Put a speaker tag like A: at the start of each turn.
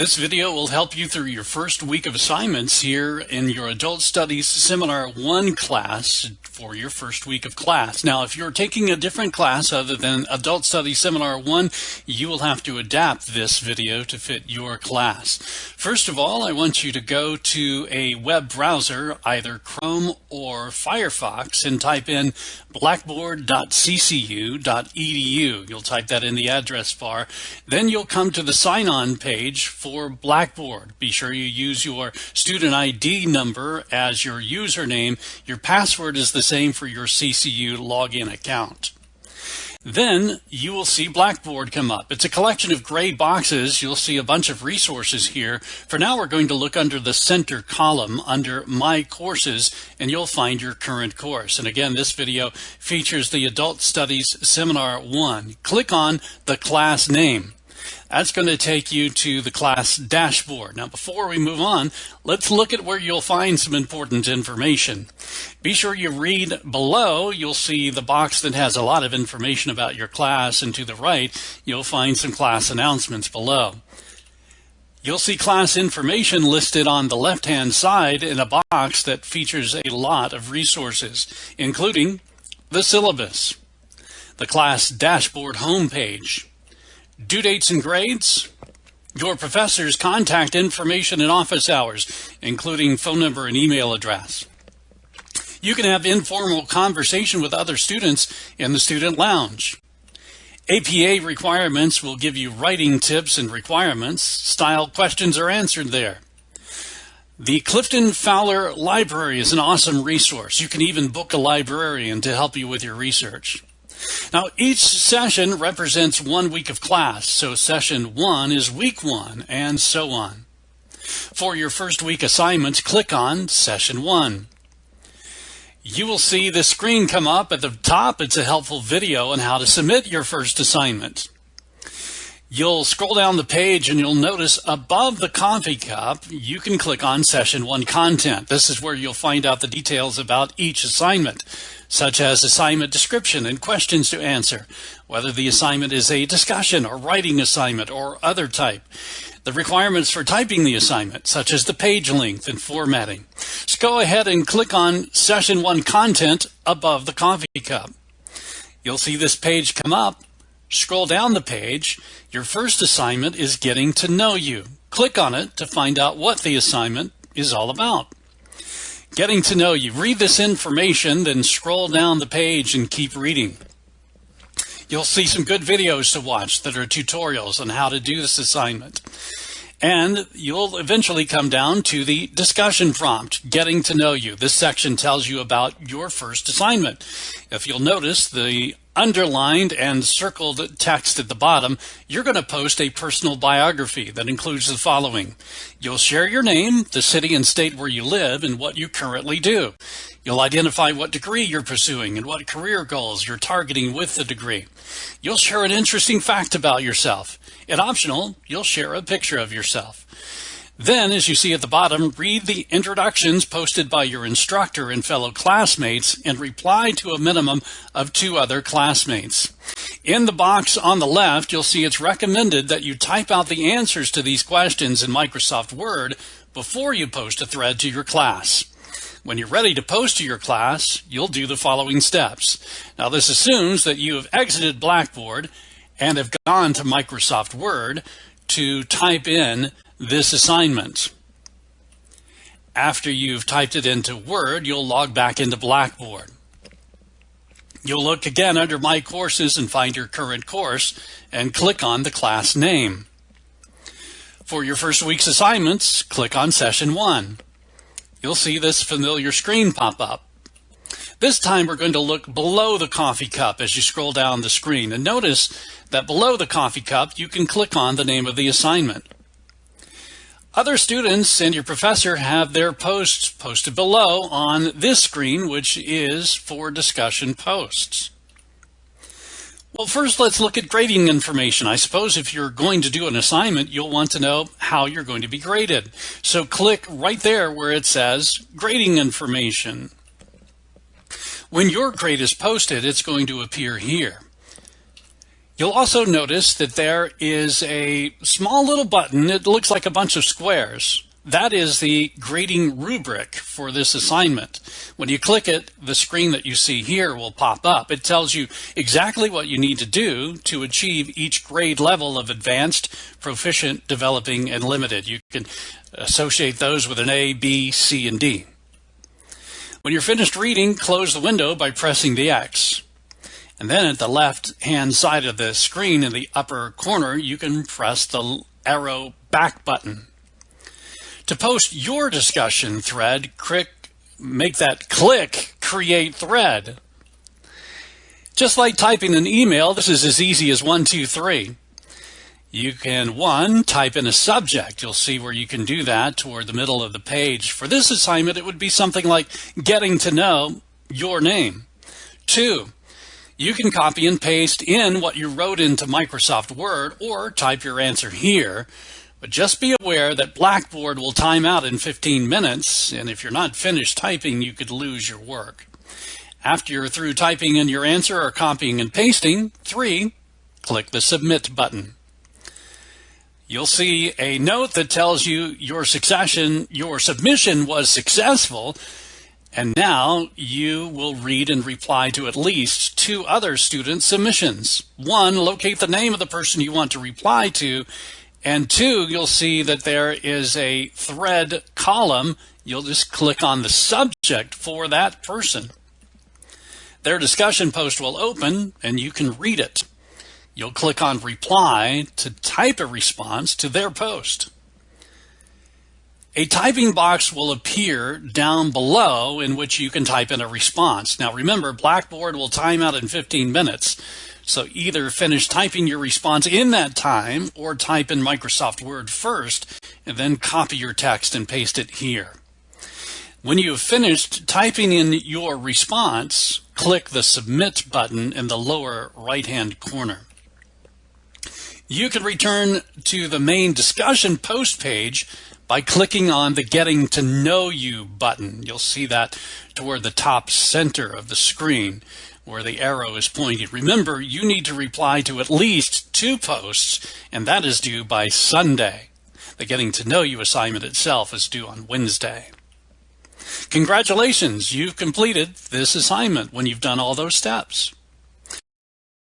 A: This video will help you through your first week of assignments here in your Adult Studies Seminar 1 class for your first week of class. Now, if you're taking a different class other than Adult Studies Seminar 1, you will have to adapt this video to fit your class. First of all, I want you to go to a web browser, either Chrome or Firefox, and type in blackboard.ccu.edu. You'll type that in the address bar. Then you'll come to the sign-on page for Blackboard. Be sure you use your student ID number as your username. Your password is the same for your CCU login account. Then you will see Blackboard come up. It's a collection of gray boxes. You'll see a bunch of resources here. For now, we're going to look under the center column under My Courses, and you'll find your current course. And again, this video features the Adult Studies Seminar 1. Click on the class name. That's going to take you to the class dashboard. Now, before we move on, let's look at where you'll find some important information. Be sure you read below. You'll see the box that has a lot of information about your class, and to the right, you'll find some class announcements below. You'll see class information listed on the left-hand side in a box that features a lot of resources, including the syllabus, the class dashboard homepage, due dates and grades, your professor's contact information and office hours, including phone number and email address. You can have informal conversation with other students in the student lounge. APA requirements will give you writing tips and requirements. Style questions are answered there. The Clifton Fowler Library is an awesome resource. You can even book a librarian to help you with your research. Now, each session represents 1 week of class, so session 1 is week 1, and so on. For your first week assignments, click on session 1. You will see the screen come up at the top. It's a helpful video on how to submit your first assignment. You'll scroll down the page and you'll notice above the coffee cup, you can click on session 1 content. This is where you'll find out the details about each assignment, such as assignment description and questions to answer, whether the assignment is a discussion or writing assignment or other type, the requirements for typing the assignment, such as the page length and formatting. So go ahead and click on session 1 content above the coffee cup. You'll see this page come up. Scroll down the page. Your first assignment is Getting to Know You. Click on it to find out what the assignment is all about. Getting to know you. Read this information, then scroll down the page and keep reading. You'll see some good videos to watch that are tutorials on how to do this assignment. And you'll eventually come down to the discussion prompt, Getting to Know You. This section tells you about your first assignment. If you'll notice the underlined and circled text at the bottom, you're going to post a personal biography that includes the following. You'll share your name, the city and state where you live, and what you currently do. You'll identify what degree you're pursuing and what career goals you're targeting with the degree. You'll share an interesting fact about yourself. And optional, you'll share a picture of yourself. Then, as you see at the bottom, read the introductions posted by your instructor and fellow classmates and reply to a minimum of 2 other classmates. In the box on the left, you'll see it's recommended that you type out the answers to these questions in Microsoft Word before you post a thread to your class. When you're ready to post to your class, you'll do the following steps. Now, this assumes that you have exited Blackboard and have gone to Microsoft Word to type in this assignment. After you've typed it into Word, you'll log back into Blackboard. You'll look again under My Courses and find your current course and click on the class name. For your first week's assignments, click on Session 1. You'll see this familiar screen pop up. This time we're going to look below the coffee cup as you scroll down the screen, and notice that below the coffee cup you can click on the name of the assignment. Other students and your professor have their posts posted below on this screen, which is for discussion posts. Well, first let's look at grading information. I suppose if you're going to do an assignment, you'll want to know how you're going to be graded. So click right there where it says grading information. When your grade is posted, it's going to appear here. You'll also notice that there is a small little button. It looks like a bunch of squares. That is the grading rubric for this assignment. When you click it, the screen that you see here will pop up. It tells you exactly what you need to do to achieve each grade level of advanced, proficient, developing, and limited. You can associate those with an A, B, C, and D. When you're finished reading, close the window by pressing the X. And then at the left-hand side of the screen in the upper corner, you can press the arrow back button. To post your discussion thread, make that click Create Thread. Just like typing an email, this is as easy as 1, 2, 3. You can, 1, type in a subject. You'll see where you can do that toward the middle of the page. For this assignment, it would be something like getting to know your name. 2, you can copy and paste in what you wrote into Microsoft Word or type your answer here. But just be aware that Blackboard will time out in 15 minutes, and if you're not finished typing, you could lose your work. After you're through typing in your answer or copying and pasting, 3, click the Submit button. You'll see a note that tells you your submission was successful, and now you will read and reply to at least 2 other student submissions. 1, locate the name of the person you want to reply to, and 2, you'll see that there is a thread column. You'll just click on the subject for that person. Their discussion post will open, and you can read it. You'll click on Reply to type a response to their post. A typing box will appear down below in which you can type in a response. Now remember, Blackboard will time out in 15 minutes. So either finish typing your response in that time or type in Microsoft Word first and then copy your text and paste it here. When you have finished typing in your response, click the Submit button in the lower right-hand corner. You can return to the main discussion post page by clicking on the Getting to Know You button. You'll see that toward the top center of the screen where the arrow is pointing. Remember, you need to reply to at least 2 posts, and that is due by Sunday. The Getting to Know You assignment itself is due on Wednesday. Congratulations, you've completed this assignment when you've done all those steps.